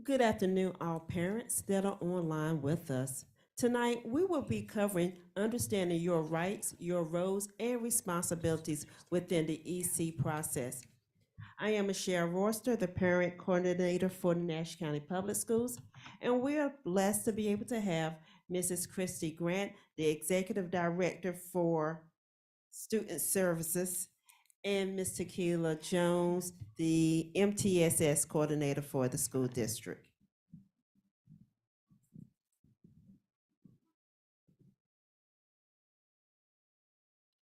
Good afternoon, all parents that are online with us. Tonight, we will be covering understanding your rights, your roles, and responsibilities within the EC process. I am Michelle Royster, the parent coordinator for Nash County Public Schools, and we are blessed to be able to have Mrs. Christy Grant, the executive director for Student Services, and Ms. Tequila Jones, the MTSS coordinator for the school district.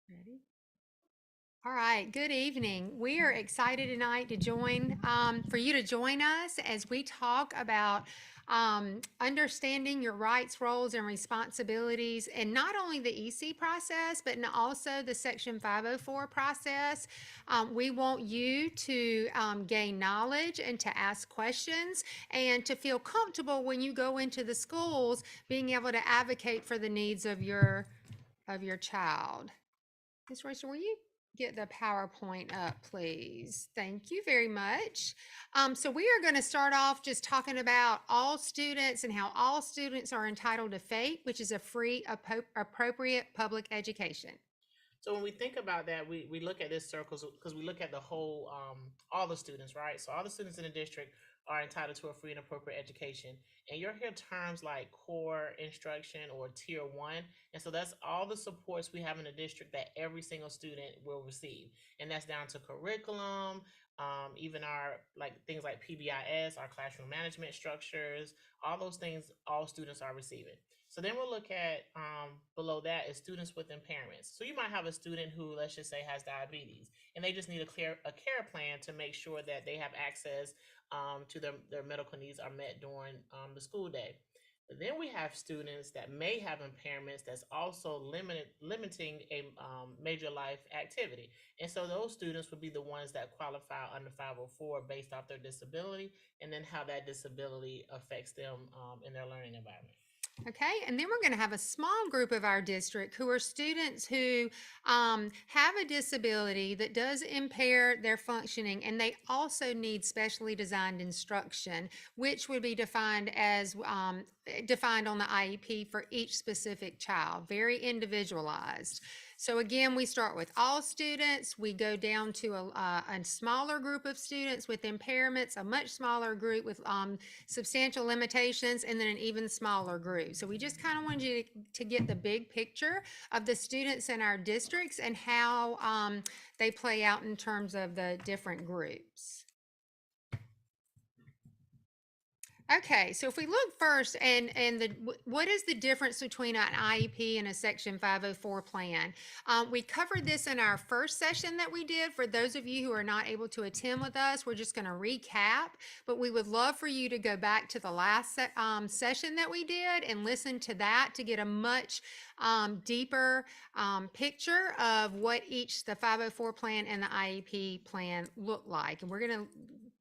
Ready? All right, good evening. We are excited tonight to for you to join us as we talk about understanding your rights, roles, and responsibilities, and not only the EC process, but also the Section 504 process. We want you to gain knowledge and to ask questions and to feel comfortable when you go into the schools, being able to advocate for the needs of your child. Ms. Rachel, will you get the PowerPoint up, please? Thank you very much. So we are going to start off just talking about all students and how all students are entitled to FAPE, which is a free, appropriate public education. So when we think about that, we look at this circles because we look at the whole, all the students, right? So all the students in the district are entitled to a free and appropriate education. And you'll hear terms like core instruction or tier one. And so that's all the supports we have in the district that every single student will receive. And that's down to curriculum, even our like things like PBIS, our classroom management structures, all those things all students are receiving. So then we'll look at below that is students with impairments. So you might have a student who, let's just say, has diabetes, and they just need a care plan to make sure that they have access to their medical needs are met during the school day. But then we have students that may have impairments that's also limiting a major life activity. And so those students would be the ones that qualify under 504 based off their disability and then how that disability affects them in their learning environment. Okay, and then we're going to have a small group of our district who are students who have a disability that does impair their functioning, and they also need specially designed instruction, which would be defined on the IEP for each specific child, very individualized. So again, we start with all students. We go down to a smaller group of students with impairments, a much smaller group with substantial limitations, and then an even smaller group. So we just kind of wanted you to get the big picture of the students in our districts and how they play out in terms of the different groups. Okay, so if we look first what is the difference between an IEP and a Section 504 plan? We covered this in our first session that we did. For those of you who are not able to attend with us, we're just going to recap, but we would love for you to go back to the last session that we did and listen to that to get a much deeper picture of what the 504 plan and the IEP plan look like. And we're going to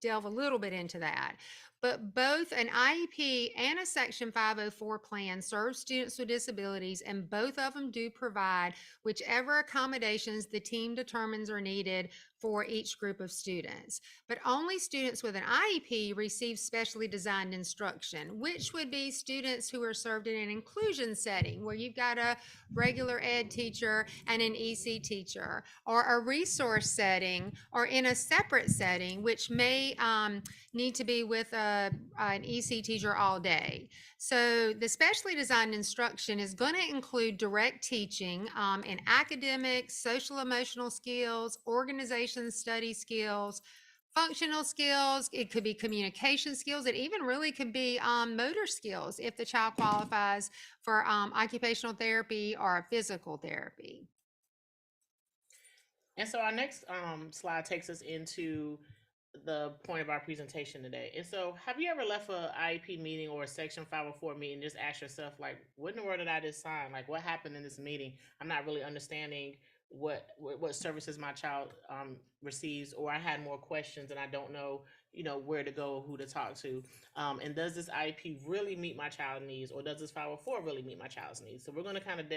delve a little bit into that. But both an IEP and a Section 504 plan serve students with disabilities, and both of them do provide whichever accommodations the team determines are needed for each group of students. But only students with an IEP receive specially designed instruction, which would be students who are served in an inclusion setting where you've got a regular ed teacher and an EC teacher, or a resource setting, or in a separate setting, which may need to be with an EC teacher all day. So the specially designed instruction is going to include direct teaching in academics, social emotional skills, organization study skills, functional skills. It could be communication skills. It even really could be motor skills if the child qualifies for occupational therapy or physical therapy. And so our next slide takes us into the point of our presentation today. And so, have you ever left a IEP meeting or a Section 504 meeting, just ask yourself, like, what in the world did I just sign? Like, what happened in this meeting? I'm not really understanding what services my child receives, or I had more questions and I don't know, where to go, who to talk to, and does this IEP really meet my child's needs, or does this 504 really meet my child's needs? So we're going to kind of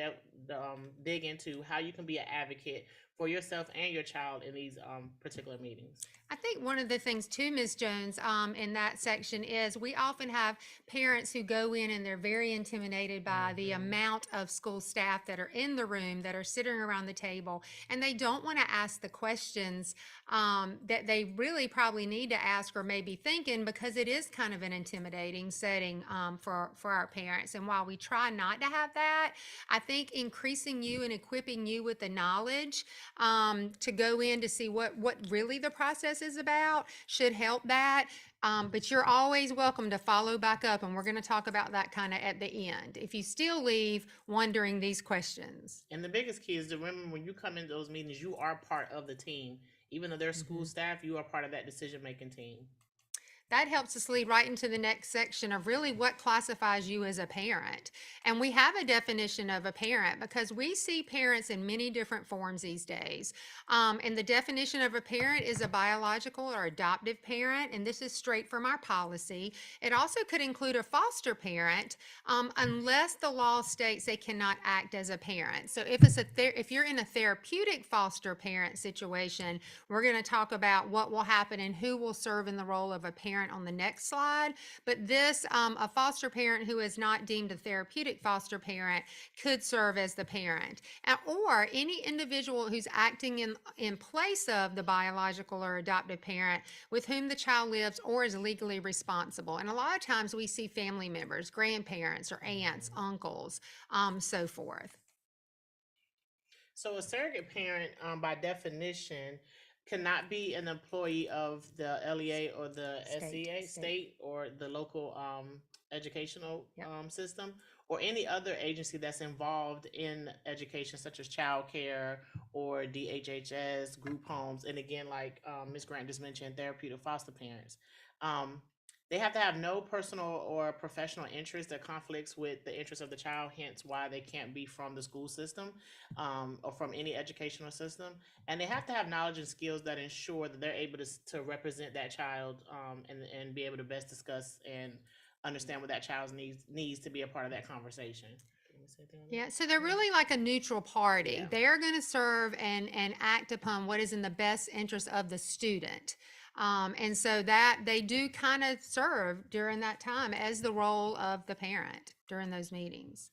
dig into how you can be an advocate for yourself and your child in these particular meetings. I think one of the things too, Ms. Jones, in that section is we often have parents who go in and they're very intimidated by the amount of school staff that are in the room, that are sitting around the table, and they don't want to ask the questions that they really probably need to ask or maybe thinking, because it is kind of an intimidating setting for our parents. And while we try not to have that, I think increasing you and equipping you with the knowledge to go in to see what really the process is about should help that. But you're always welcome to follow back up, and we're going to talk about that kind of at the end if you still leave wondering these questions. And the biggest key is to remember, when you come into those meetings, you are part of the team. Even though they're school staff, you are part of that decision making team. That helps us lead right into the next section of really what classifies you as a parent. And we have a definition of a parent because we see parents in many different forms these days. And the definition of a parent is a biological or adoptive parent, and this is straight from our policy. It also could include a foster parent, unless the law states they cannot act as a parent. So if you're in a therapeutic foster parent situation, we're going to talk about what will happen and who will serve in the role of a parent on the next slide. But this, a foster parent who is not deemed a therapeutic foster parent could serve as the parent. Or any individual who's acting in place of the biological or adoptive parent with whom the child lives or is legally responsible. And a lot of times we see family members, grandparents or aunts, uncles, so forth. So a surrogate parent, by definition, cannot be an employee of the LEA or the SEA, state, or the local educational system, or any other agency that's involved in education, such as childcare or DHHS, group homes, and again, like Ms. Grant just mentioned, therapeutic foster parents. Um, they have to have no personal or professional interest that conflicts with the interest of the child, hence why they can't be from the school system or from any educational system. And they have to have knowledge and skills that ensure that they're able to represent that child, and be able to best discuss and understand what that child's needs to be a part of that conversation. Yeah, so they're really like a neutral party. Yeah. They are going to serve and act upon what is in the best interest of the student. And so that they do kind of serve during that time as the role of the parent during those meetings.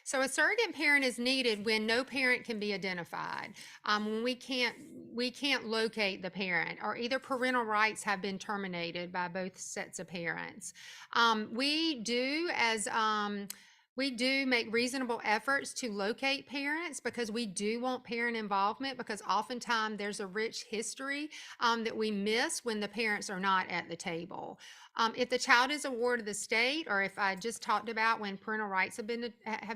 So a surrogate parent is needed when no parent can be identified, when we can't locate the parent, or either parental rights have been terminated by both sets of parents. We do as we do make reasonable efforts to locate parents because we do want parent involvement, because oftentimes there's a rich history that we miss when the parents are not at the table. If the child is a ward of the state, or if I just talked about when parental rights have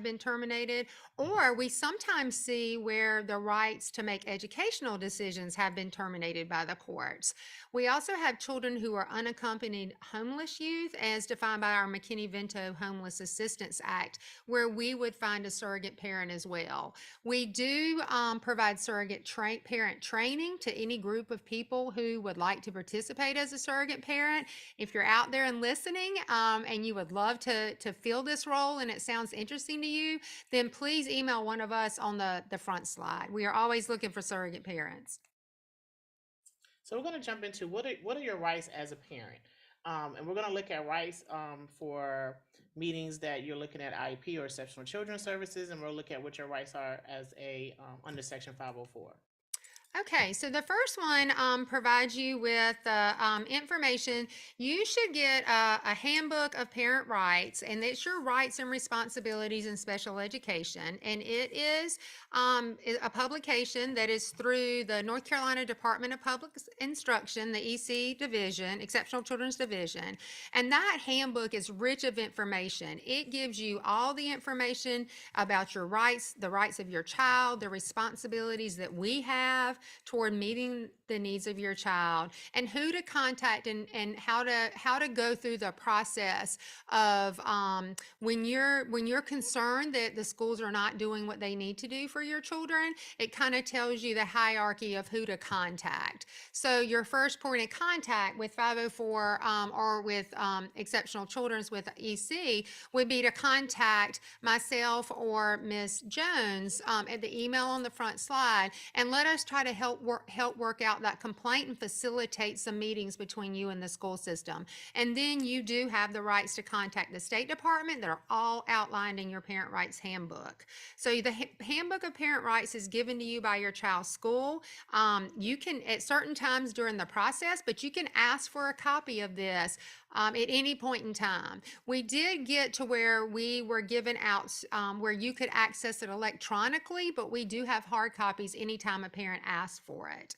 been terminated, or we sometimes see where the rights to make educational decisions have been terminated by the courts. We also have children who are unaccompanied homeless youth, as defined by our McKinney-Vento Homeless Assistance Act, where we would find a surrogate parent as well. We do provide surrogate parent training to any group of people who would like to participate as a surrogate parent. If you're out there and listening, and you would love to fill this role and it sounds interesting to you, then please email one of us on the front slide. We are always looking for surrogate parents. So we're going to jump into what are your rights as a parent, and we're going to look at rights for meetings that you're looking at IEP or exceptional children's services, and we'll look at what your rights are as a under Section 504. Okay, so the first one provides you with information. You should get a handbook of parent rights, and it's your rights and responsibilities in special education. And it is a publication that is through the North Carolina Department of Public Instruction, the EC Division, Exceptional Children's Division. And that handbook is rich of information. It gives you all the information about your rights, the rights of your child, the responsibilities that we have, toward meeting the needs of your child, and who to contact, and how to go through the process of when you're concerned that the schools are not doing what they need to do for your children. It kind of tells you the hierarchy of who to contact. So your first point of contact with 504 or with Exceptional Children's with EC would be to contact myself or Miss Jones at the email on the front slide, and let us try to help work out that complaint and facilitate some meetings between you and the school system. And then you do have the rights to contact the State Department that are all outlined in your Parent Rights Handbook. So the Handbook of Parent Rights is given to you by your child's school. You can, at certain times during the process, but you can ask for a copy of this at any point in time. We did get to where we were given out where you could access it electronically, but we do have hard copies anytime a parent asks for it.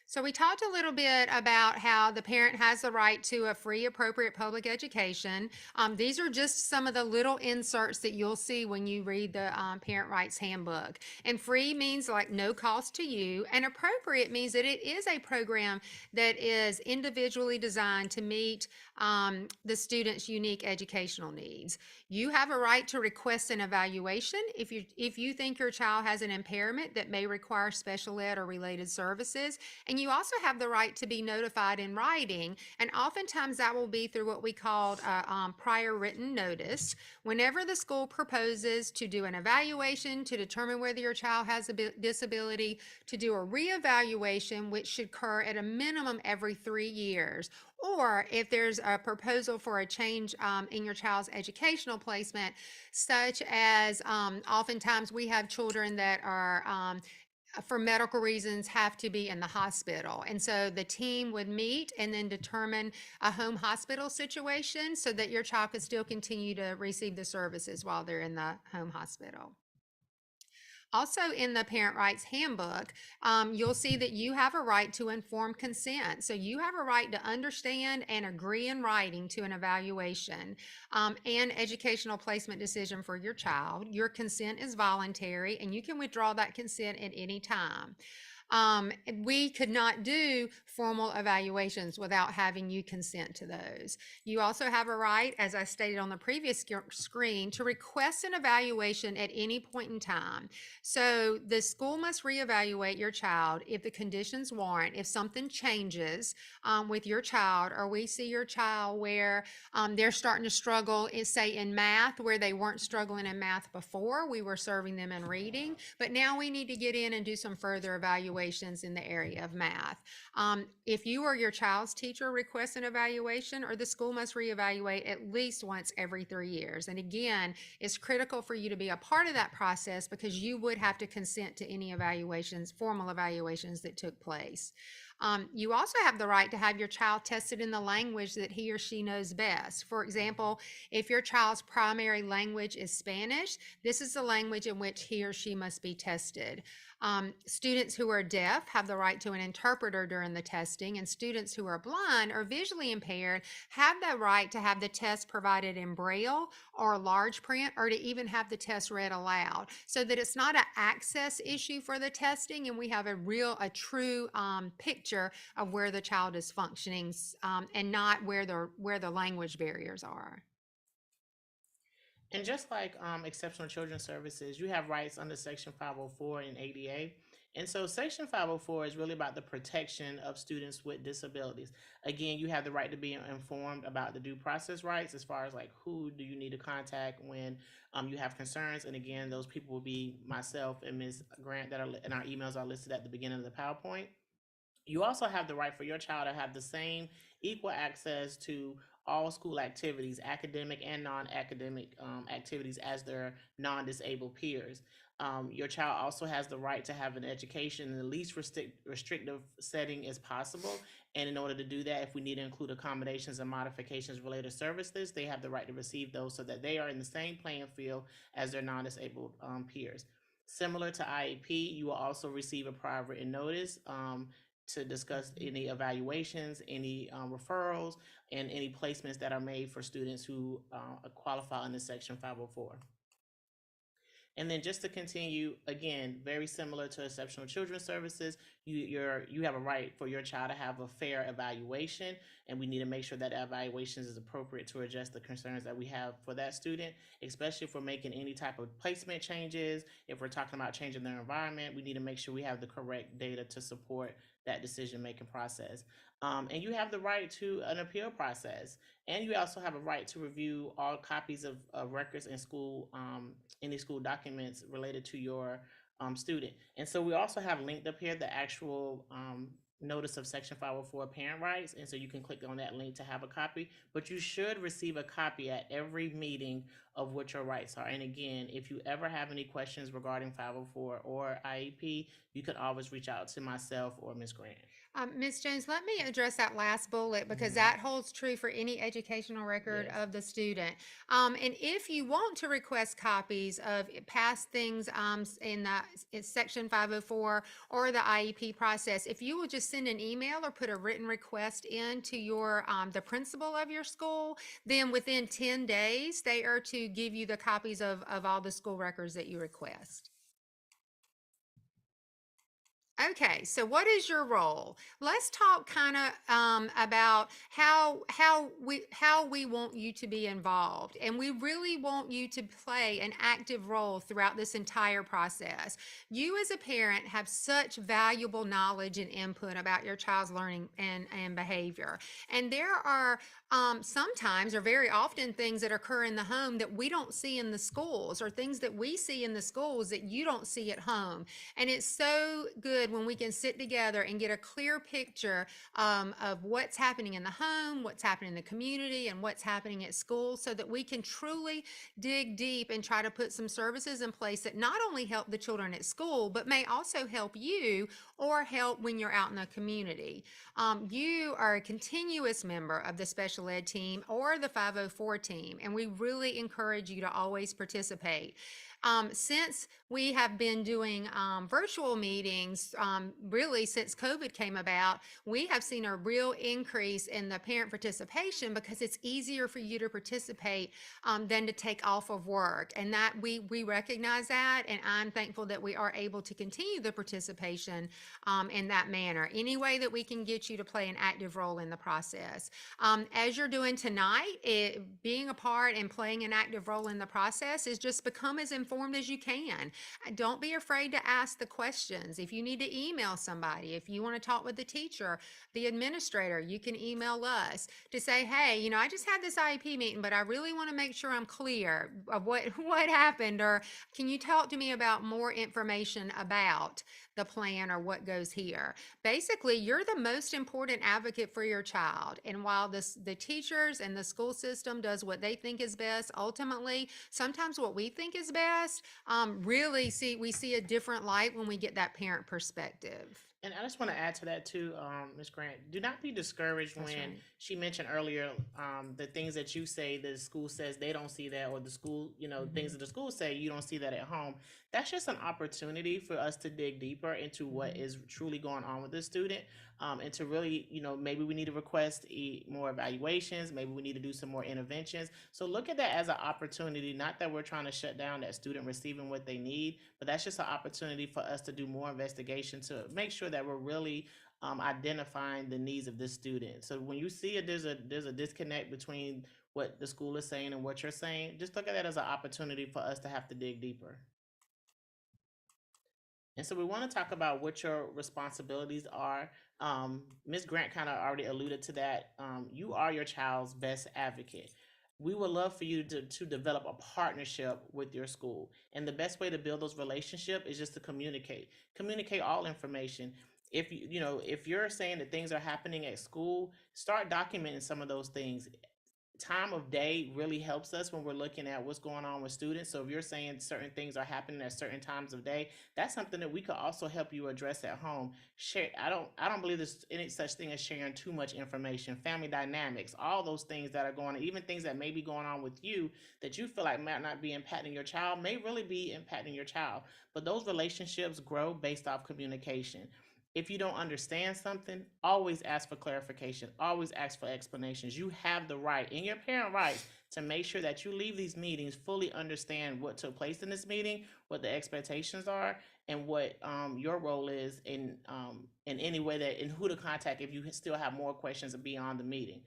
So we talked a little bit about how the parent has the right to a free, appropriate public education. These are just some of the little inserts that you'll see when you read the Parent Rights Handbook. And free means like no cost to you, and appropriate means that it is a program that is individually designed to meet the student's unique educational needs. You have a right to request an evaluation if you think your child has an impairment that may require special ed or related services. And you also have the right to be notified in writing, and oftentimes that will be through what we call a prior written notice. Whenever the school proposes to do an evaluation to determine whether your child has a disability, to do a reevaluation, which should occur at a minimum every 3 years, or if there's a proposal for a change in your child's educational placement, such as oftentimes we have children that are for medical reasons have to be in the hospital. And so the team would meet and then determine a home hospital situation so that your child could still continue to receive the services while they're in the home hospital. Also, in the Parent Rights Handbook, you'll see that you have a right to informed consent. So you have a right to understand and agree in writing to an evaluation and educational placement decision for your child. Your consent is voluntary, and you can withdraw that consent at any time. We could not do formal evaluations without having you consent to those. You also have a right, as I stated on the previous screen, to request an evaluation at any point in time. So the school must reevaluate your child if the conditions warrant, if something changes with your child, or we see your child where they're starting to struggle, say in math, where they weren't struggling in math before. We were serving them in reading, but now we need to get in and do some further evaluations in the area of math. If you or your child's teacher requests an evaluation, or the school must reevaluate at least once every 3 years. And again, it's critical for you to be a part of that process because you would have to consent to any evaluations, formal evaluations that took place. You also have the right to have your child tested in the language that he or she knows best. For example, if your child's primary language is Spanish, this is the language in which he or she must be tested. Students who are deaf have the right to an interpreter during the testing, and students who are blind or visually impaired have the right to have the test provided in Braille or large print, or to even have the test read aloud, so that it's not an access issue for the testing, and we have a true picture of where the child is functioning, and not where the language barriers are. And just like exceptional children's services, you have rights under Section 504 and ADA. And so Section 504 is really about the protection of students with disabilities. Again, you have the right to be informed about the due process rights as far as like who do you need to contact when you have concerns. And again, those people will be myself and Ms. Grant that are, and our emails are listed at the beginning of the PowerPoint. You also have the right for your child to have the same equal access to all school activities, academic and non-academic activities, as their non-disabled peers. Your child also has the right to have an education in the least restrictive setting as possible. And in order to do that, if we need to include accommodations and modifications related to services, they have the right to receive those so that they are in the same playing field as their non-disabled peers. Similar to IEP, you will also receive a prior written notice to discuss any evaluations, any referrals, and any placements that are made for students who qualify under Section 504. And then just to continue, again, very similar to exceptional children's services, you have a right for your child to have a fair evaluation, and we need to make sure that evaluations is appropriate to address the concerns that we have for that student, especially if we're making any type of placement changes. If we're talking about changing their environment, we need to make sure we have the correct data to support that decision making process. And you have the right to an appeal process, and you also have a right to review all copies of records in school, any school documents related to your student. And so we also have linked up here the actual notice of Section 504 parent rights. And so you can click on that link to have a copy. But you should receive a copy at every meeting of what your rights are. And again, if you ever have any questions regarding 504 or IEP, you can always reach out to myself or Ms. Grant. Ms. Jones, let me address that last bullet because that holds true for any educational record Yes. of the student. And if you want to request copies of past things in Section 504 or the IEP process, if you will just send an email or put a written request in to your the principal of your school, then within 10 days they are to give you the copies of all the school records that you request. Okay, so what is your role? Let's talk kind of about how we want you to be involved, and we really want you to play an active role throughout this entire process. You, as a parent, have such valuable knowledge and input about your child's learning and behavior, and there are sometimes or very often things that occur in the home that we don't see in the schools, or things that we see in the schools that you don't see at home. And it's so good when we can sit together and get a clear picture of what's happening in the home, what's happening in the community, and what's happening at school, so that we can truly dig deep and try to put some services in place that not only help the children at school, but may also help you or help when you're out in the community. You are a continuous member of the special ed team or the 504 team, and we really encourage you to always participate. Since we have been doing virtual meetings, really since COVID came about, we have seen a real increase in the parent participation because it's easier for you to participate than to take off of work. And that we recognize that, and I'm thankful that we are able to continue the participation in that manner. Any way that we can get you to play an active role in the process. As you're doing tonight, being a part and playing an active role in the process is just become as informed as you can. Don't be afraid to ask the questions. If you need to email somebody, if you want to talk with the teacher, the administrator, you can email us to say, hey, I just had this IEP meeting, but I really want to make sure I'm clear of what happened, or can you talk to me about more information about the plan or what goes here? Basically, you're the most important advocate for your child. And while the teachers and the school system does what they think is best, ultimately, sometimes what we think is best, we see a different light when we get that parent perspective. And I just want to add to that too, Ms. Grant. Do not be discouraged That's when right. she mentioned earlier the things that you say the school says they don't see that, or the school, things that the school say you don't see that at home. That's just an opportunity for us to dig deeper into what is truly going on with the student, and to really, maybe we need to request more evaluations. Maybe we need to do some more interventions. So look at that as an opportunity, not that we're trying to shut down that student receiving what they need, but that's just an opportunity for us to do more investigation to make sure that we're really identifying the needs of this student. So when you see there's a disconnect between what the school is saying and what you're saying, just look at that as an opportunity for us to have to dig deeper. And so we want to talk about what your responsibilities are. Ms. Grant kind of already alluded to that. You are your child's best advocate. We would love for you to develop a partnership with your school. And the best way to build those relationships is just to communicate. Communicate all information. If you're saying that things are happening at school, start documenting some of those things. Time of day really helps us when we're looking at what's going on with students. So if you're saying certain things are happening at certain times of day, that's something that we could also help you address at home. Share. I don't believe there's any such thing as sharing too much information. Family dynamics, all those things that are going on, even things that may be going on with you that you feel like might not be impacting your child, may really be impacting your child. But those relationships grow based off communication. if you don't understand something, always ask for clarification, always ask for explanations. You have the right in your parent rights to make sure that you leave these meetings fully understand what took place in this meeting, what the expectations are, and what your role is in any way that and who to contact if you still have more questions beyond the meeting.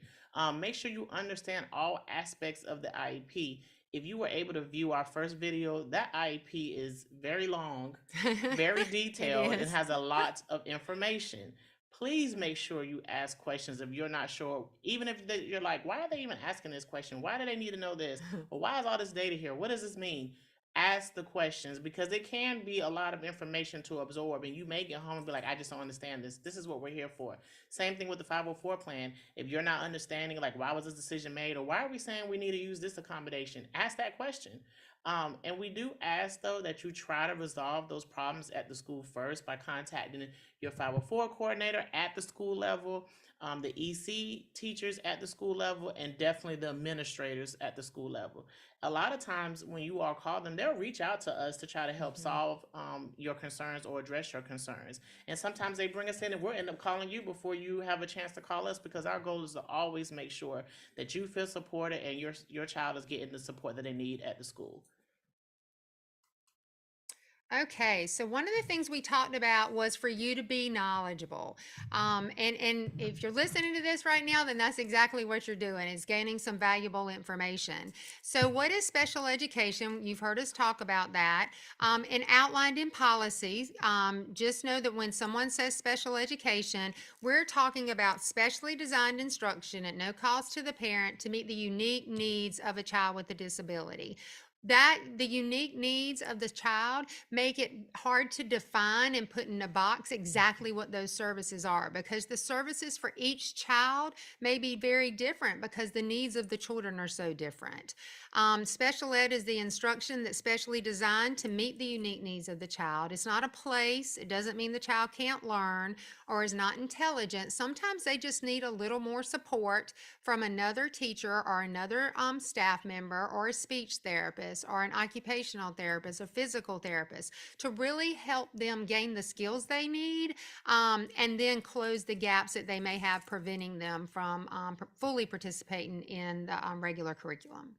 Make sure you understand all aspects of the IEP. If you were able to view our first video, that IEP is very long, very It detailed, and is. has a lot of information. Please make sure you ask questions if you're not sure. Even if you're like, why are they even asking this question? Why do they need to know this? Or why is all this data here? What does this mean? Ask the questions because it can be a lot of information to absorb, and you may get home and be like, I just don't understand this. This is what we're here for. Same thing with the 504 plan. If you're not understanding, like, why was this decision made, or why are we saying we need to use this accommodation, ask that question. And we do ask, though, that you try to resolve those problems at the school first by contacting your 504 coordinator at the school level, the EC teachers at the school level, and definitely the administrators at the school level. A lot of times when you all call them, they'll reach out to us to try to help Mhm. solve your concerns or address your concerns. And sometimes they bring us in and we'll end up calling you before you have a chance to call us because our goal is to always make sure that you feel supported and your child is getting the support that they need at the school. Okay, so one of the things we talked about was for you to be knowledgeable. And if you're listening to this right now, then that's exactly what you're doing, is gaining some valuable information. So what is special education? You've heard us talk about that. And outlined in policies, just know that when someone says special education, we're talking about specially designed instruction at no cost to the parent to meet the unique needs of a child with a disability. That the unique needs of the child make it hard to define and put in a box exactly what those services are, because the services for each child may be very different because the needs of the children are so different. Special ed is the instruction that's specially designed to meet the unique needs of the child. It's not a place. It doesn't mean the child can't learn or is not intelligent. Sometimes they just need a little more support from another teacher or another staff member or a speech therapist or an occupational therapist or physical therapist to really help them gain the skills they need, and then close the gaps that they may have preventing them from fully participating in the regular curriculum.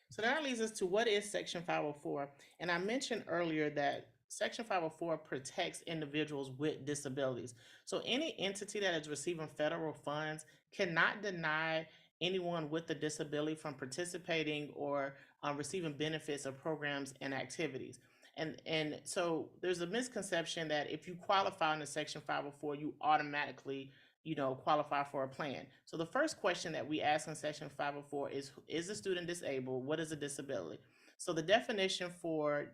So that leads us to what is Section 504. And I mentioned earlier that Section 504 protects individuals with disabilities. So any entity that is receiving federal funds cannot deny anyone with a disability from participating or receiving benefits of programs and activities. And so there's a misconception that if you qualify under Section 504, you automatically qualify for a plan. So the first question that we ask in section 504 is the student disabled? What is a disability? So the definition for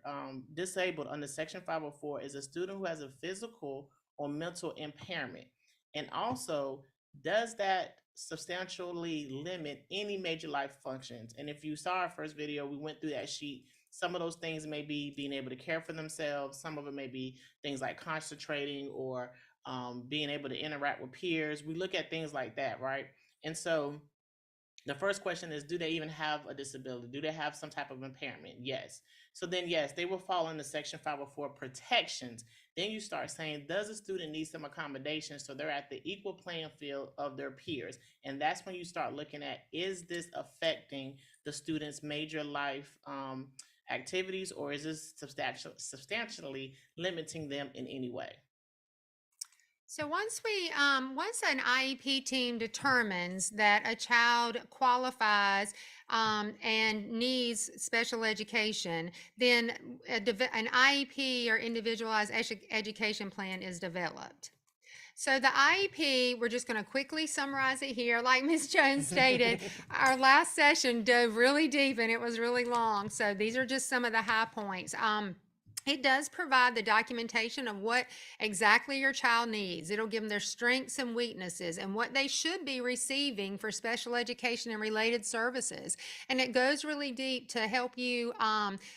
disabled under section 504 is a student who has a physical or mental impairment. And also, does that substantially limit any major life functions? And if you saw our first video, we went through that sheet. Some of those things may be being able to care for themselves. Some of it may be things like concentrating or being able to interact with peers. We look at things like that, right? And so the first question is, do they even have a disability? Do they have some type of impairment? Yes. So then, yes, they will fall into Section 504 protections. Then you start saying, does a student need some accommodations so they're at the equal playing field of their peers? And that's when you start looking at, is this affecting the student's major life activities, or is this substantially limiting them in any way? So once an IEP team determines that a child qualifies and needs special education, then an IEP or individualized education plan is developed. So the IEP, we're just going to quickly summarize it here. Like Ms. Jones stated, our last session dove really deep and it was really long. So these are just some of the high points. It does provide the documentation of what exactly your child needs. It'll give them their strengths and weaknesses and what they should be receiving for special education and related services. And it goes really deep to help you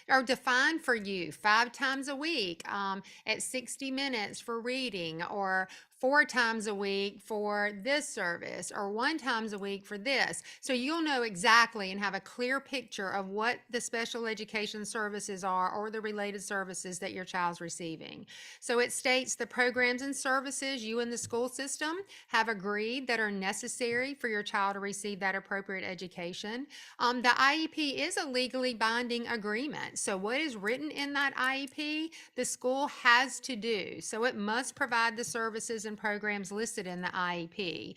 or define for you 5 times a week at 60 minutes for reading, or 4 times a week for this service, or 1 times a week for this. So you'll know exactly and have a clear picture of what the special education services are or the related services services that your child's receiving. So it states the programs and services you and the school system have agreed that are necessary for your child to receive that appropriate education. The IEP is a legally binding agreement. So what is written in that IEP, the school has to do. So it must provide the services and programs listed in the IEP.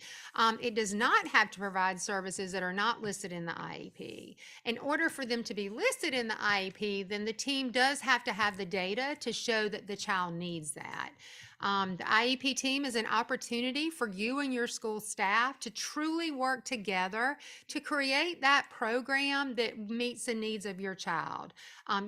It does not have to provide services that are not listed in the IEP. In order for them to be listed in the IEP, then the team does have to have the data to show that the child needs that. The IEP team is an opportunity for you and your school staff to truly work together to create that program that meets the needs of your child.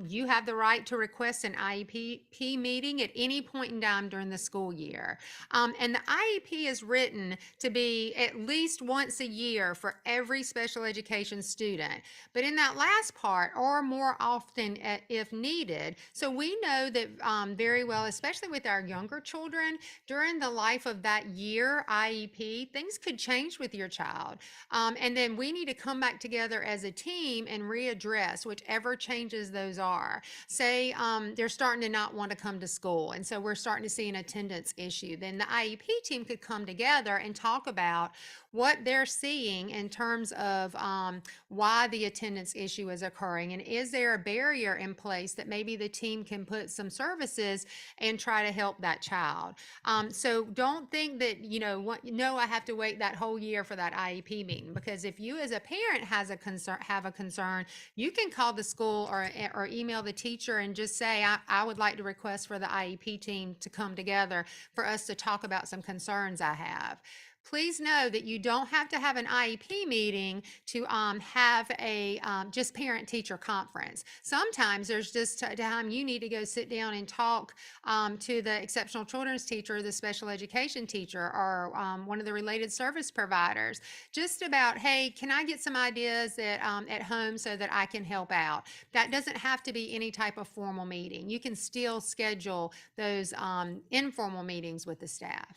You have the right to request an IEP meeting at any point in time during the school year. And the IEP is written to be at least once a year for every special education student. But in that last part, or more often if needed, so we know that very well, especially with our younger children, during the life of that year IEP, things could change with your child. And then we need to come back together as a team and readdress whichever changes those are. Say they're starting to not want to come to school, and so we're starting to see an attendance issue. Then the IEP team could come together and talk about what they're seeing in terms of why the attendance issue is occurring, and is there a barrier in place that maybe the team can put some services and try to help that child. So don't think that, no, I have to wait that whole year for that IEP meeting, because if you as a parent have a concern, you can call the school or email the teacher and just say, I would like to request for the IEP team to come together for us to talk about some concerns I have. Please know that you don't have to have an IEP meeting to have a just parent-teacher conference. Sometimes there's just time you need to go sit down and talk to the exceptional children's teacher, the special education teacher, or one of the related service providers, just about, hey, can I get some ideas at home so that I can help out? That doesn't have to be any type of formal meeting. You can still schedule those informal meetings with the staff.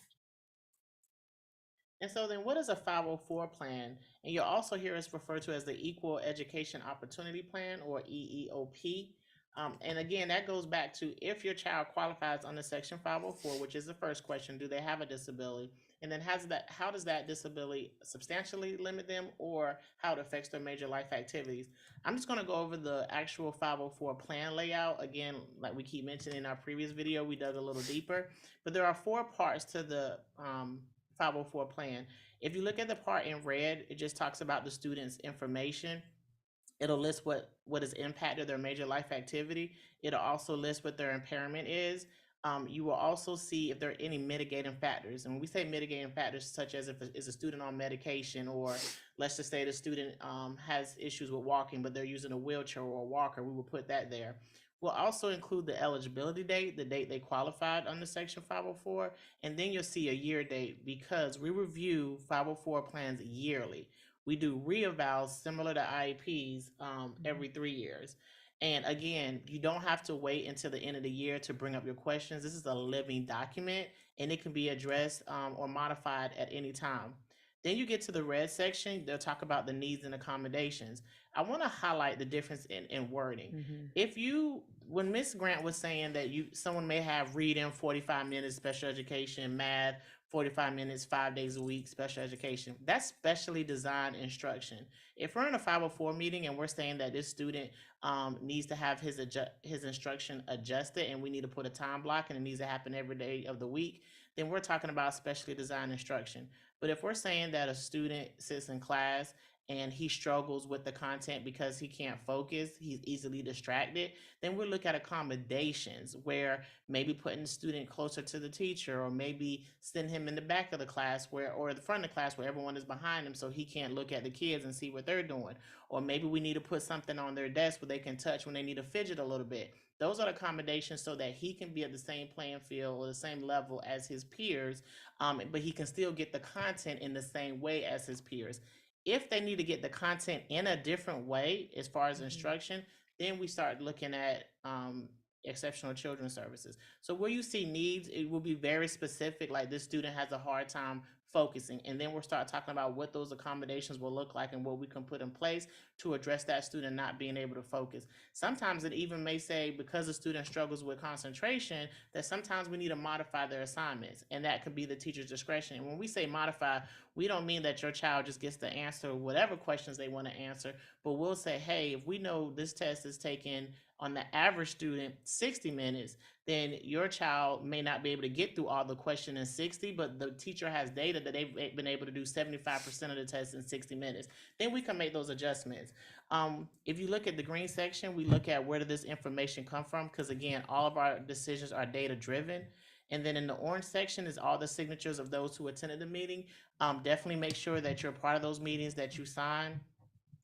And so then what is a 504 plan? And you'll also hear us referred to as the Equal Education Opportunity Plan, or EEOP. And again, that goes back to if your child qualifies under Section 504, which is the first question, do they have a disability? And then how does that disability substantially limit them, or how it affects their major life activities? I'm just going to go over the actual 504 plan layout. Again, like we keep mentioning in our previous video, we dug a little deeper. But there are four parts to the 504 plan. If you look at the part in red, it just talks about the student's information. It'll list what has impacted their major life activity. It'll also list what their impairment is. You will also see if there are any mitigating factors. And when we say mitigating factors, such as if is a student on medication, or let's just say the student has issues with walking, but they're using a wheelchair or a walker, we will put that there. We'll also include the eligibility date, the date they qualified under Section 504, and then you'll see a year date, because we review 504 plans yearly. We do reevals similar to IEPs every 3 years. And again, you don't have to wait until the end of the year to bring up your questions. This is a living document, and it can be addressed or modified at any time. Then you get to the red section, they'll talk about the needs and accommodations. I want to highlight the difference in wording. If you, when Miss Grant was saying that someone may have reading 45 minutes, special education, math 45 minutes, 5 days a week, special education, that's specially designed instruction. If we're in a 504 meeting and we're saying that this student needs to have his instruction adjusted, and we need to put a time block, and it needs to happen every day of the week, then we're talking about specially designed instruction. But if we're saying that a student sits in class and he struggles with the content because he can't focus, he's easily distracted, then we'll look at accommodations, where maybe putting the student closer to the teacher, or maybe send him in the back of the class or the front of the class where everyone is behind him, so he can't look at the kids and see what they're doing. Or maybe we need to put something on their desk where they can touch when they need to fidget a little bit. Those are the accommodations, so that he can be at the same playing field or the same level as his peers, but he can still get the content in the same way as his peers. If they need to get the content in a different way as far as instruction, then we start looking at exceptional children's services. So where you see needs, it will be very specific, like this student has a hard time focusing. And then we'll start talking about what those accommodations will look like and what we can put in place to address that student not being able to focus. Sometimes it even may say, because the student struggles with concentration, that sometimes we need to modify their assignments, and that could be the teacher's discretion. And when we say modify, we don't mean that your child just gets to answer whatever questions they want to answer, but we'll say, hey, if we know this test is taken on the average student 60 minutes, then your child may not be able to get through all the question in 60, but the teacher has data that they've been able to do 75% of the test in 60 minutes. Then we can make those adjustments. If you look at the green section, we look at where did this information come from? Because again, all of our decisions are data driven. And then in the orange section is all the signatures of those who attended the meeting. Definitely make sure that you're part of those meetings, that you sign.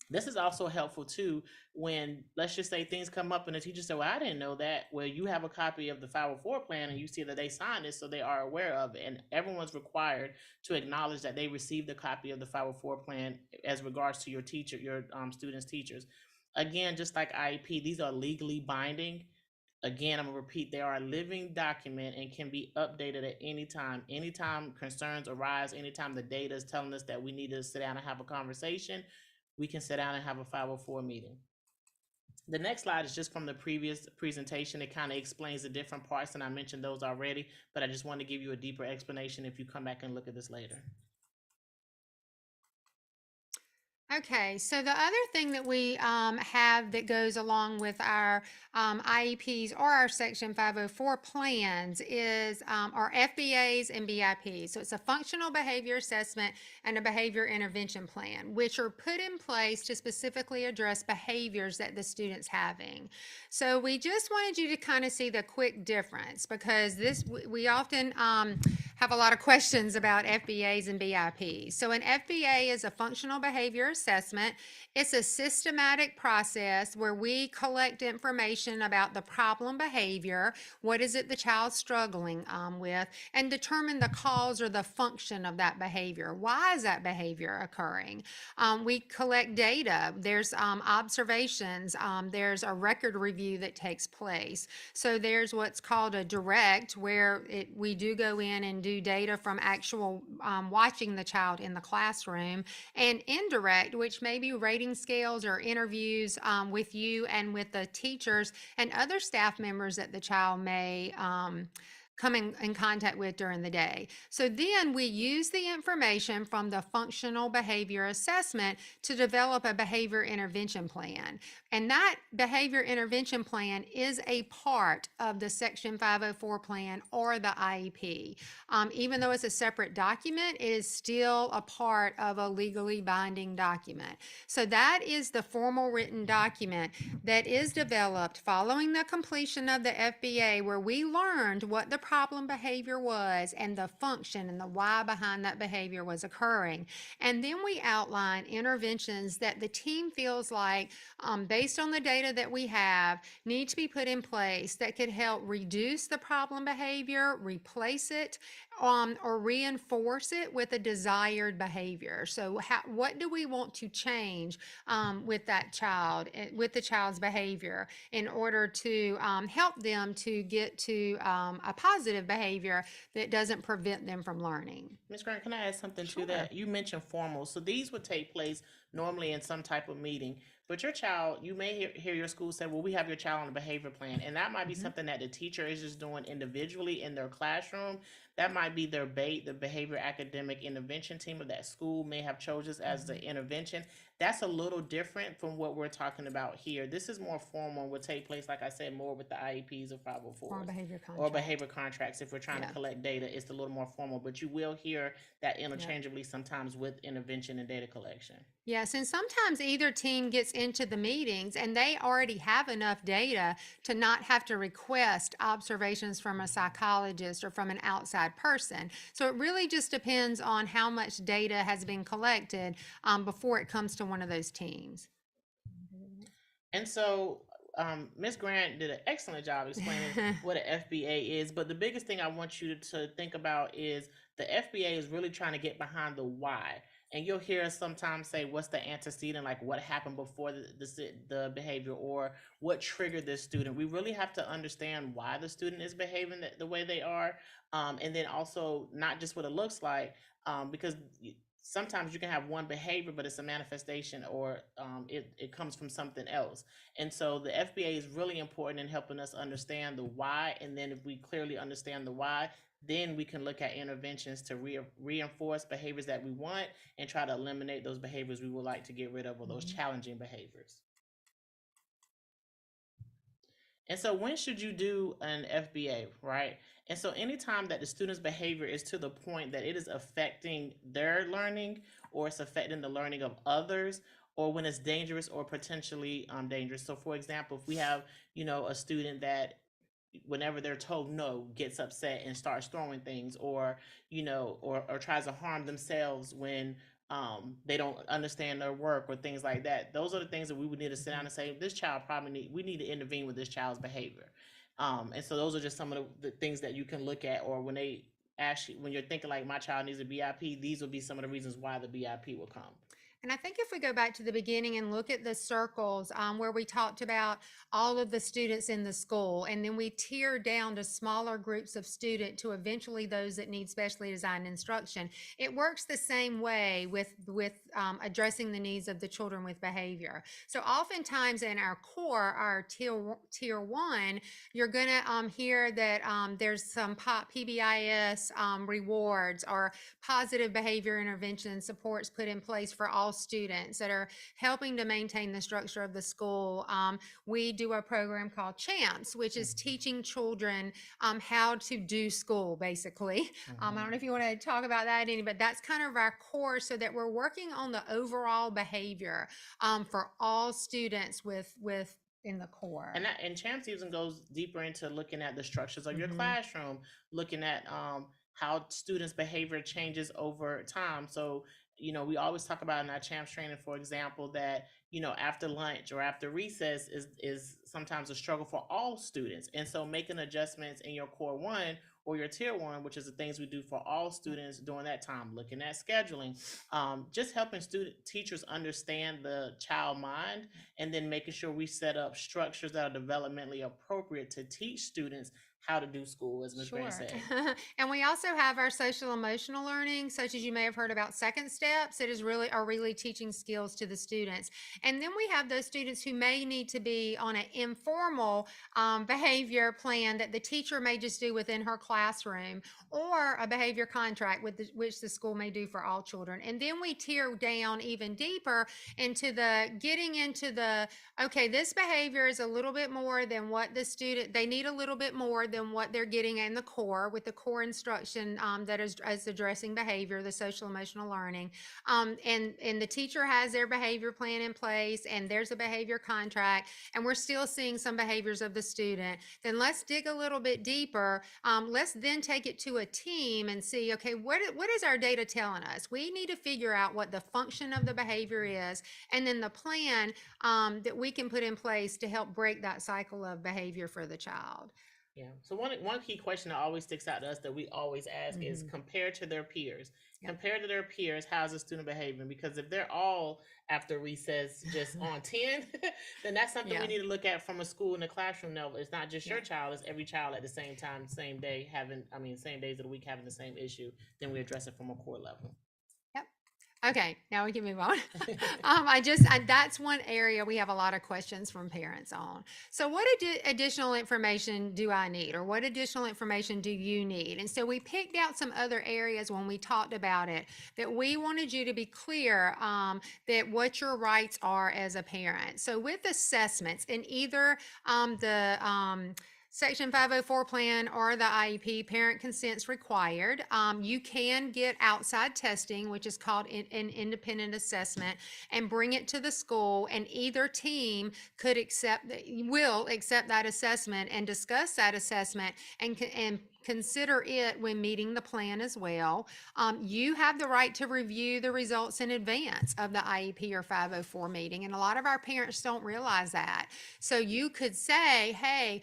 This is also helpful too when, let's just say, things come up and the teacher said, well, I didn't know that. Well, you have a copy of the 504 plan and you see that they signed it, so they are aware of it. And everyone's required to acknowledge that they received a copy of the 504 plan as regards to your teacher, your students' teachers. Again, just like IEP, these are legally binding. Again, I'm gonna repeat, they are a living document and can be updated at any time. Anytime concerns arise, anytime the data is telling us that we need to sit down and have a conversation, we can sit down and have a 504 meeting. The next slide is just from the previous presentation. It kind of explains the different parts, and I mentioned those already, but I just want to give you a deeper explanation if you come back and look at this later. Okay, so the other thing that we have that goes along with our IEPs or our Section 504 plans is our FBAs and BIPs. So it's a functional behavior assessment and a behavior intervention plan, which are put in place to specifically address behaviors that the student's having. So we just wanted you to kind of see the quick difference, because we often have a lot of questions about FBAs and BIPs. So an FBA is a functional behavior assessment. It's a systematic process where we collect information about the problem behavior, what is it the child's struggling with, and determine the cause or the function of that behavior. Why is that behavior occurring? We collect data. There's observations. There's a record review that takes place. So there's what's called a direct, where we do go in and do data from actual watching the child in the classroom, and indirect, which may be rating scales or interviews with you and with the teachers and other staff members that the child may come in contact with during the day. So then we use the information from the functional behavior assessment to develop a behavior intervention plan. And that behavior intervention plan is a part of the Section 504 plan or the IEP. Even though it's a separate document, it is still a part of a legally binding document. So that is the formal written document that is developed following the completion of the FBA, where we learned what the problem behavior was and the function and the why behind that behavior was occurring. And then we outline interventions that the team feels like, based on the data that we have, need to be put in place that could help reduce the problem behavior, replace it, or reinforce it with a desired behavior. So what do we want to change with that child, with the child's behavior, in order to help them to get to a positive behavior that doesn't prevent them from learning? Ms. Grant, can I add something Sure. to that? You mentioned formal. So these would take place normally in some type of meeting. But your child, you may hear your school say, well, we have your child on a behavior plan. And that might be something that the teacher is just doing individually in their classroom. That might be their BATE, the behavior academic intervention team of that school may have chosen as the intervention. That's a little different from what we're talking about here. This is more formal and will take place, like I said, more with the IEPs or 504s. Or behavior contract. Or behavior contracts. If we're trying Yeah. to collect data, it's a little more formal, but you will hear that interchangeably sometimes with intervention and data collection. Yes, and sometimes either team gets into the meetings and they already have enough data to not have to request observations from a psychologist or from an outside person. So it really just depends on how much data has been collected before it comes to one of those teams. And so Ms. Grant did an excellent job explaining what an FBA is, but the biggest thing I want you to think about is the FBA is really trying to get behind the why. And you'll hear us sometimes say, what's the antecedent, like what happened before the behavior, or what triggered this student. We really have to understand why the student is behaving the way they are. And then also not just what it looks like, because sometimes you can have one behavior, but it's a manifestation, or it comes from something else. And so the FBA is really important in helping us understand the why. And then if we clearly understand the why, then we can look at interventions to reinforce behaviors that we want and try to eliminate those behaviors we would like to get rid of, or those challenging behaviors. And so when should you do an FBA, right? And so anytime that the student's behavior is to the point that it is affecting their learning, or it's affecting the learning of others, or when it's dangerous or potentially dangerous. So for example, if we have, a student that whenever they're told no gets upset and starts throwing things, or or tries to harm themselves when they don't understand their work, or things like that. Those are the things that we would need to sit down and say, this child probably we need to intervene with this child's behavior. And so those are just some of the things that you can look at. Or when they actually, when you're thinking like, my child needs a BIP, these would be some of the reasons why the BIP will come. And I think if we go back to the beginning and look at the circles where we talked about all of the students in the school, and then we tier down to smaller groups of students to eventually those that need specially designed instruction, it works the same way with addressing the needs of the children with behavior. So oftentimes in our core, our tier one, you're going to hear that there's some PBIS rewards or positive behavior intervention supports put in place for all students that are helping to maintain the structure of the school. We do a program called CHAMPS, which is teaching children how to do school, basically. I don't know if you want to talk about that any, but that's kind of our core, so that we're working on the overall behavior for all students with in the core. And CHAMPS even goes deeper into looking at the structures of your classroom, looking at how students' behavior changes over time. So, we always talk about in our CHAMPS training, for example, that, after lunch or after recess is sometimes a struggle for all students. And so making adjustments in your core one or your tier one, which is the things we do for all students during that time, looking at scheduling, just helping teachers understand the child mind, and then making sure we set up structures that are developmentally appropriate to teach students how to do school, as Ms. Sure. Grant said. And we also have our social emotional learning, such as you may have heard about second steps. It is really teaching skills to the students. And then we have those students who may need to be on an informal behavior plan that the teacher may just do within her classroom, or a behavior contract with which the school may do for all children. And then we tier down even deeper into getting into okay, this behavior is a little bit more than what the student, they need a little bit more than what they're getting in the core, with the core instruction that is addressing behavior, the social emotional learning. And the teacher has their behavior plan in place, and there's a behavior contract, and we're still seeing some behaviors of the student. Then let's dig a little bit deeper. Let's then take it to a team and see, okay, what is our data telling us? We need to figure out what the function of the behavior is, and then the plan that we can put in place to help break that cycle of behavior for the child. Yeah. So one key question that always sticks out to us that we always ask is, compared to their peers. Yep. Compared to their peers, how's the student behaving? Because if they're all after recess just on 10, then that's something we need to look at from a school and a classroom level. It's not just your child, it's every child at the same time, same day, same days of the week having the same issue. Then we address it from a core level. Okay, now we can move on. That's one area we have a lot of questions from parents on. So what additional information do I need, or what additional information do you need? And so we picked out some other areas when we talked about it that we wanted you to be clear that what your rights are as a parent. So with assessments in either the Section 504 plan or the IEP, parent consent's required. You can get outside testing, which is called an independent assessment, and bring it to the school, and either team will accept that assessment and discuss that assessment and consider it when meeting the plan as well. You have the right to review the results in advance of the IEP or 504 meeting, and a lot of our parents don't realize that. So you could say, hey,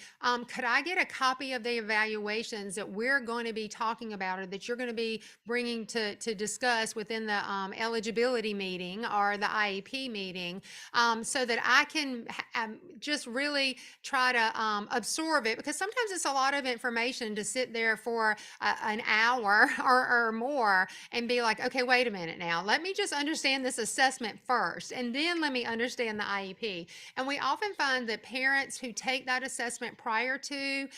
could I get a copy of the evaluations that we're going to be talking about or that you're going to be bringing to discuss within the eligibility meeting or the IEP meeting, so that I can just really try to absorb it, because sometimes it's a lot of information to sit there for an hour or more and be like, okay, wait a minute now, let me just understand this assessment first, and then let me understand the IEP. And we often find that parents who take that assessment prior to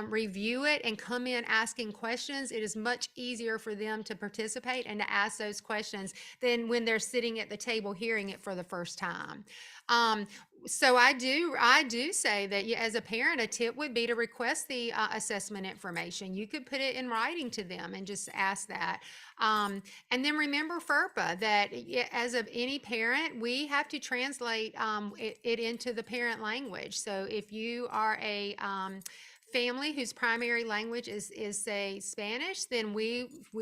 review it and come in asking questions, it is much easier for them to participate and to ask those questions than when they're sitting at the table hearing it for the first time. Um, so I do say that as a parent, a tip would be to request the assessment information. You could put it in writing to them and just ask that. And then remember FERPA, that as of any parent, we have to translate it into the parent language. So if you are a family whose primary language is say Spanish, then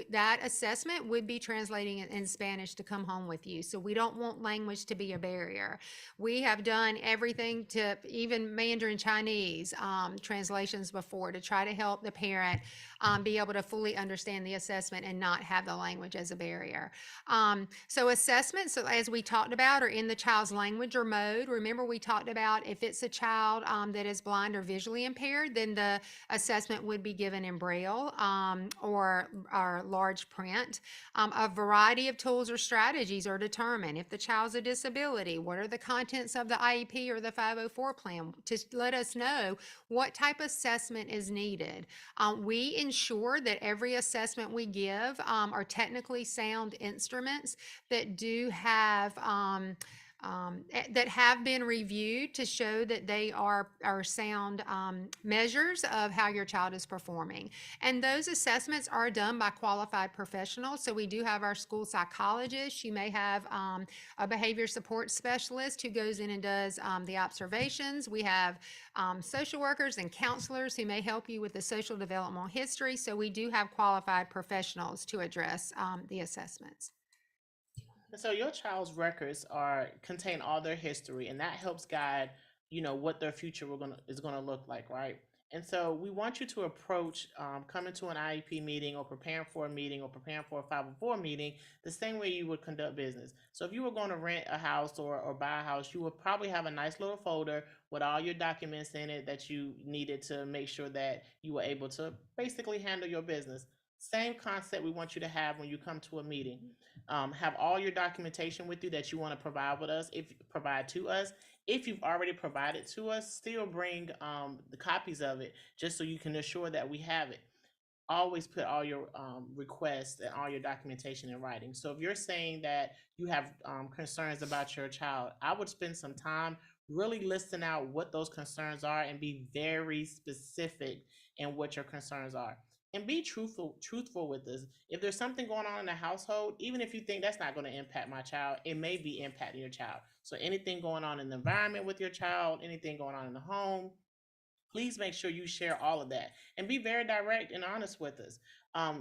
that assessment would be translating it in Spanish to come home with you. So we don't want language to be a barrier. We have done everything to even Mandarin Chinese translations before to try to help the parent be able to fully understand the assessment and not have the language as a barrier. So assessments, so as we talked about, are in the child's language or mode. Remember, we talked about if it's a child that is blind or visually impaired, then the assessment would be given in Braille or large print. A variety of tools or strategies are determined. If the child's a disability, what are the contents of the IEP or the 504 plan to let us know what type of assessment is needed. We ensure that every assessment we give are technically sound instruments that do have that have been reviewed to show that they are sound measures of how your child is performing. And those assessments are done by qualified professionals. So we do have our school psychologist. You may have a behavior support specialist who goes in and does the observations. We have social workers and counselors who may help you with the social developmental history. So we do have qualified professionals to address the assessments. And so your child's records are contain all their history, and that helps guide, what their future is gonna look like, right? And so we want you to approach coming to an IEP meeting or preparing for a meeting or preparing for a 504 meeting the same way you would conduct business. So if you were going to rent a house or buy a house, you would probably have a nice little folder with all your documents in it that you needed to make sure that you were able to basically handle your business. Same concept we want you to have when you come to a meeting. Have all your documentation with you that you want to provide with us. If provide to us, if you've already provided to us, still bring the copies of it just so you can assure that we have it. Always put all your requests and all your documentation in writing. So if you're saying that you have concerns about your child, I would spend some time really listing out what those concerns are and be very specific in what your concerns are. And be truthful with this. If there's something going on in the household, even if you think that's not going to impact my child, it may be impacting your child. So anything going on in the environment with your child, anything going on in the home, please make sure you share all of that and be very direct and honest with us.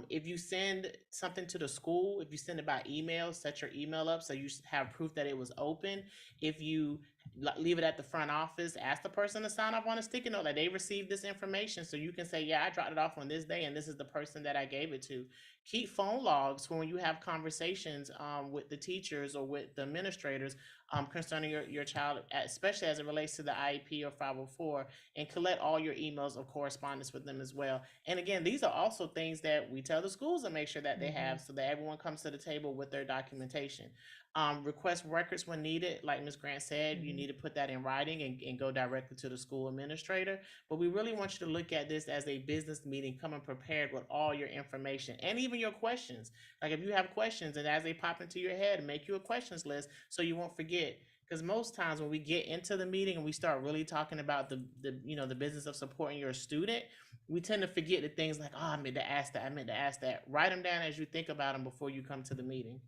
If you send something to the school, if you send it by email, set your email up so you have proof that it was open. If you leave it at the front office, ask the person to sign off on a sticky note that they received this information so you can say, yeah, I dropped it off on this day and this is the person that I gave it to. Keep phone logs for when you have conversations with the teachers or with the administrators concerning your child, especially as it relates to the IEP or 504, and collect all your emails of correspondence with them as well. And again, these are also things that we tell the schools to make sure that they have so that everyone comes to the table with their documentation. Request records when needed. Like Ms. Grant said, you need to put that in writing and go directly to the school administrator. But we really want you to look at this as a business meeting, coming prepared with all your information and even your questions. Like if you have questions and as they pop into your head, make you a questions list so you won't forget. Because most times when we get into the meeting and we start really talking about the business of supporting your student, we tend to forget the things like, oh, I meant to ask that, I meant to ask that. Write them down as you think about them before you come to the meeting.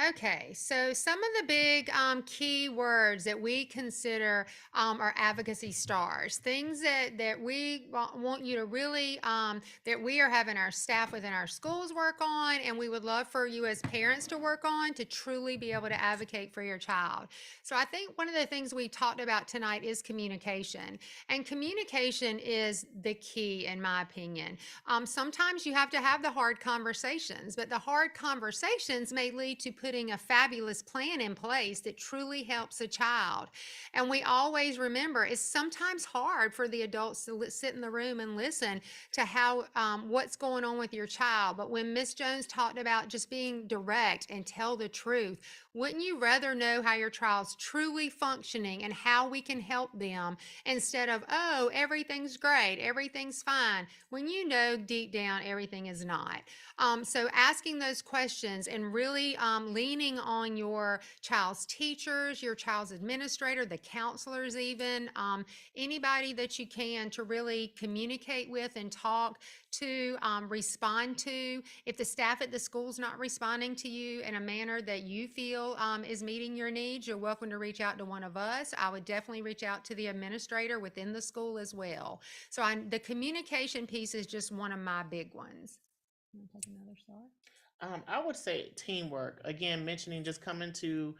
Okay, so some of the big key words that we consider are advocacy stars, things that we want you to really, that we are having our staff within our schools work on, and we would love for you as parents to work on to truly be able to advocate for your child. So I think one of the things we talked about tonight is communication, and communication is the key, in my opinion. Sometimes you have to have the hard conversations, but the hard conversations may lead to putting a fabulous plan in place that truly helps a child. And we always remember it's sometimes hard for the adults to sit in the room and listen to how what's going on with your child. But when Miss Jones talked about just being direct and tell the truth, wouldn't you rather know how your child's truly functioning and how we can help them instead of, oh, everything's great, everything's fine, when you know deep down everything is not? So asking those questions and really leaning on your child's teachers, your child's administrator, the counselors, even anybody that you can to really communicate with and talk to, respond to. If the staff at the school's not responding to you in a manner that you feel is meeting your needs, you're welcome to reach out to one of us. I would definitely reach out to the administrator within the school as well. So the communication piece is just one of my big ones. You want to take another star? I would say teamwork. Again, mentioning just coming to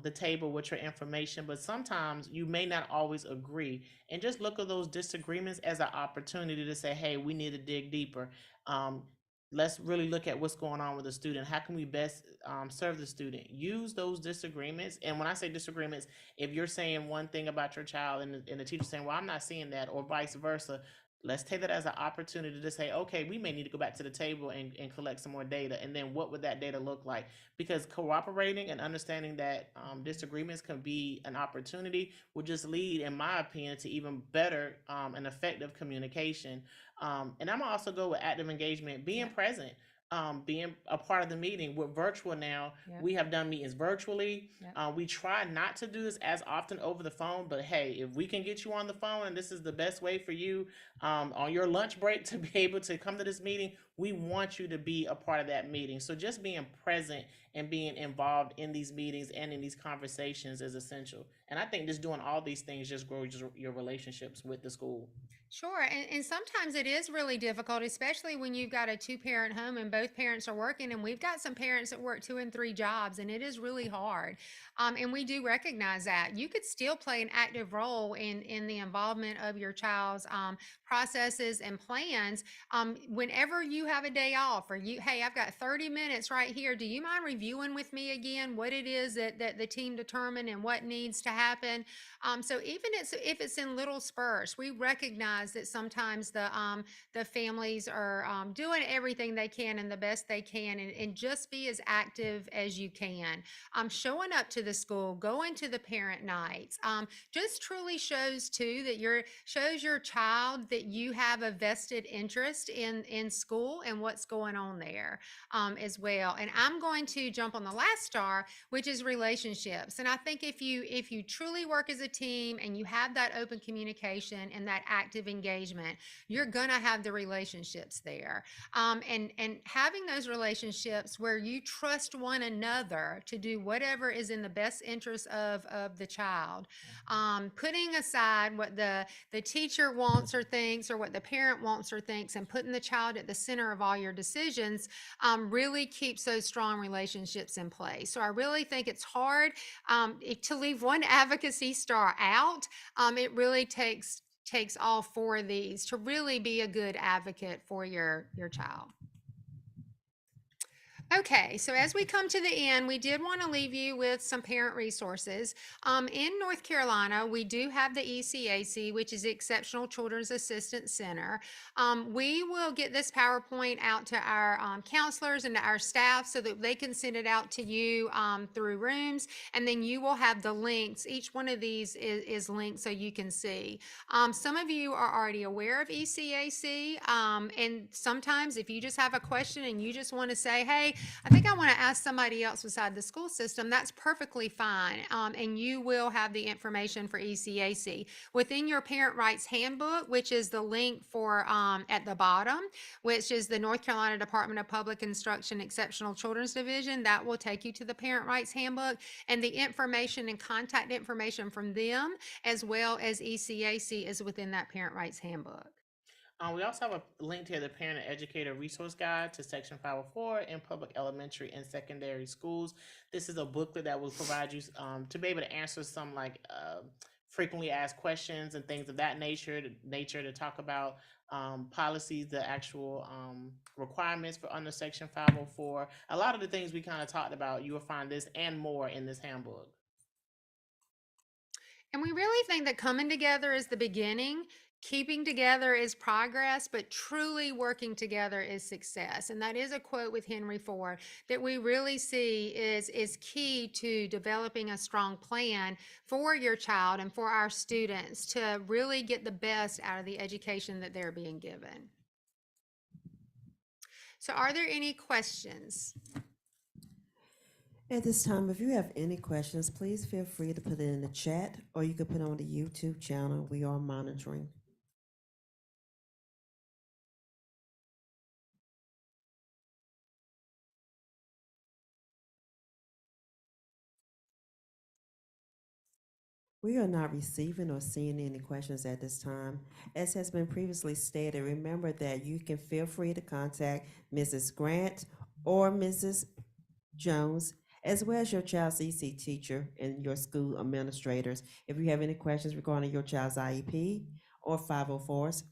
the table with your information, but sometimes you may not always agree. And just look at those disagreements as an opportunity to say, hey, we need to dig deeper. Um, let's really look at what's going on with the student. How can we best serve the student? Use those disagreements. And when I say disagreements, if you're saying one thing about your child and the teacher saying, well, I'm not seeing that, or vice versa, let's take that as an opportunity to say, okay, we may need to go back to the table and collect some more data. And then what would that data look like? Because cooperating and understanding that disagreements can be an opportunity will just lead, in my opinion, to even better and effective communication. And I'm gonna also go with active engagement, being present. Being a part of the meeting. We're virtual now. Yep. We have done meetings virtually. Yep. We try not to do this as often over the phone, but hey, if we can get you on the phone and this is the best way for you on your lunch break to be able to come to this meeting, we want you to be a part of that meeting. So just being present and being involved in these meetings and in these conversations is essential. And I think just doing all these things just grows your relationships with the school. Sure. And sometimes it is really difficult, especially when you've got a two-parent home and both parents are working. And we've got some parents that work 2 and 3 jobs, and it is really hard. And we do recognize that. You could still play an active role in the involvement of your child's processes and plans whenever you have a day off, or you, hey, I've got 30 minutes right here. Do you mind reviewing with me again what it is that the team determined and what needs to happen? So even if it's in little spurts, we recognize that sometimes the families are doing everything they can and the best they can, and just be as active as you can. Showing up to the school, going to the parent nights, just truly shows too that shows your child that you have a vested interest in school and what's going on there as well. And I'm going to jump on the last star, which is relationships. And I think if you truly work as a team and you have that open communication and that active engagement, you're gonna have the relationships there. And having those relationships where you trust one another to do whatever is in the best interest of the child, putting aside what the teacher wants or thinks, or what the parent wants or thinks, and putting the child at the center of all your decisions, really keeps those strong relationships in place. So I really think it's hard to leave one advocacy star out. It really takes all 4 of these to really be a good advocate for your child. Okay, so as we come to the end, we did want to leave you with some parent resources. In North Carolina, we do have the ECAC, which is the Exceptional Children's Assistance Center. We will get this PowerPoint out to our counselors and to our staff so that they can send it out to you through rooms, and then you will have the links. Each one of these is linked so you can see. Some of you are already aware of ECAC, and sometimes if you just have a question and you just want to say, hey, I think I want to ask somebody else beside the school system. That's perfectly fine. And you will have the information for ECAC within your parent rights handbook, which is the link for at the bottom, which is the North Carolina Department of Public Instruction Exceptional Children's Division. That will take you to the parent rights handbook, and the information and contact information from them as well as ECAC is within that parent rights handbook. We also have a link here, the Parent and Educator Resource Guide to Section 504 in public elementary and secondary schools. This is a booklet that will provide you to be able to answer some frequently asked questions and things of that nature to talk about policies, the actual requirements for under Section 504. A lot of the things we kind of talked about, you will find this and more in this handbook. And we really think that coming together is the beginning, keeping together is progress, but truly working together is success. And that is a quote with Henry Ford that we really see is key to developing a strong plan for your child and for our students to really get the best out of the education that they're being given. So are there any questions? At this time, if you have any questions, please feel free to put it in the chat or you can put it on the YouTube channel. We are monitoring. We are not receiving or seeing any questions at this time. As has been previously stated, remember that you can feel free to contact Mrs. Grant or Mrs. Jones, as well as your child's EC teacher and your school administrators. If you have any questions regarding your child's IEP or 504s,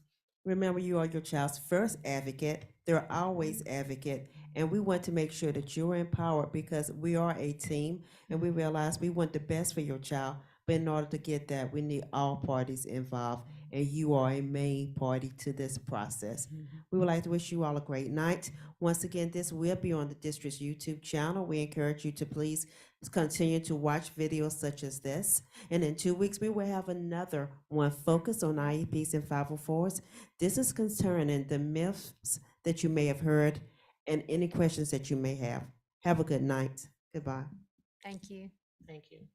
remember you are your child's first advocate. They're always advocate, and we want to make sure that you're empowered because we are a team and we realize we want the best for your child. But in order to get that, we need all parties involved, and you are a main party to this process. We would like to wish you all a great night. Once again, this will be on the district's YouTube channel. We encourage you to please continue to watch videos such as this. And in 2 weeks, we will have another one focused on IEPs and 504s. This is concerning the myths that you may have heard and any questions that you may have. Have a good night. Goodbye. Thank you. Thank you.